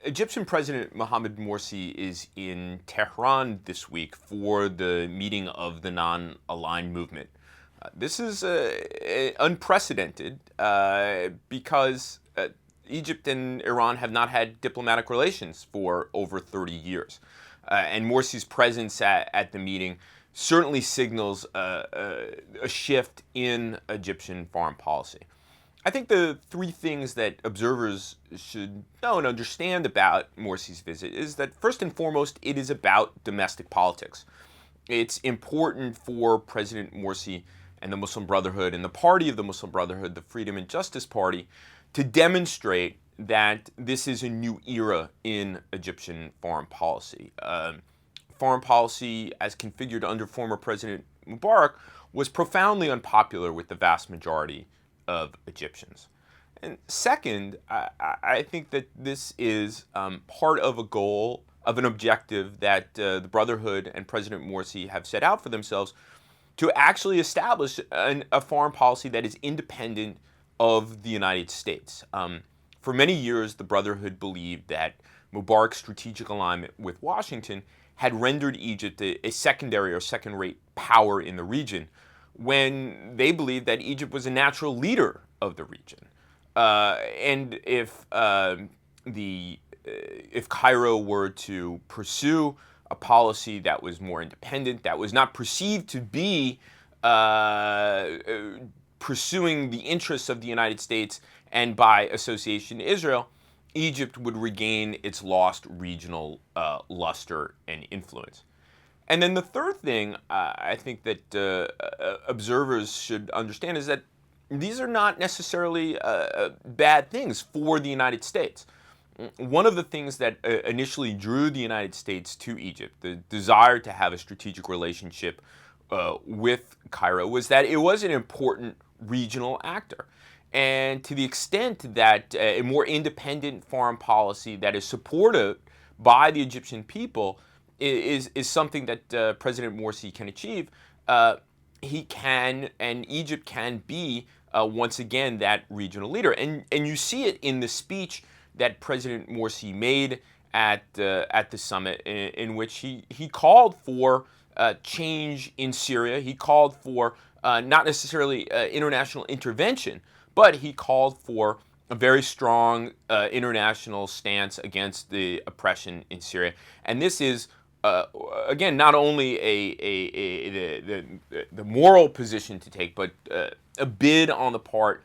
Egyptian President Mohamed Morsi is in Tehran this week for the meeting of the non-aligned movement. This is unprecedented because Egypt and Iran have not had diplomatic relations for over 30 years. And Morsi's presence at the meeting certainly signals a shift in Egyptian foreign policy. I think the three things that observers should know and understand about Morsi's visit is that, first and foremost, it is about domestic politics. It's important for President Morsi and the Muslim Brotherhood and the party of the Muslim Brotherhood, the Freedom and Justice Party, to demonstrate that this is a new era in Egyptian foreign policy. Foreign policy, as configured under former President Mubarak, was profoundly unpopular with the vast majority of Egyptians. And second, I think that this is part of a goal, of an objective that the Brotherhood and President Morsi have set out for themselves to actually establish a foreign policy that is independent of the United States. For many years, the Brotherhood believed that Mubarak's strategic alignment with Washington had rendered Egypt a secondary or second-rate power in the region, when they believed that Egypt was a natural leader of the region. And if Cairo were to pursue a policy that was more independent, that was not perceived to be pursuing the interests of the United States and by association Israel, Egypt would regain its lost regional luster and influence. And then the third thing I think that observers should understand is that these are not necessarily bad things for the United States. One of the things that initially drew the United States to Egypt, the desire to have a strategic relationship with Cairo, was that it was an important regional actor. And to the extent that a more independent foreign policy that is supported by the Egyptian people is something that President Morsi can achieve, he can, and Egypt can be, once again, that regional leader. And you see it in the speech that President Morsi made at the summit, in which he called for change in Syria. He called for not necessarily international intervention, but he called for a very strong international stance against the oppression in Syria. And this is again, not only the moral position to take, but a bid on the part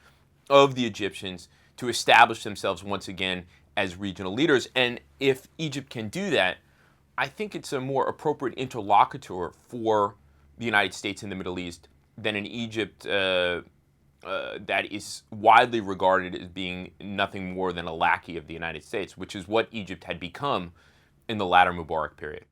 of the Egyptians to establish themselves once again as regional leaders. And if Egypt can do that, I think it's a more appropriate interlocutor for the United States in the Middle East than an Egypt that is widely regarded as being nothing more than a lackey of the United States, which is what Egypt had become in the latter Mubarak period.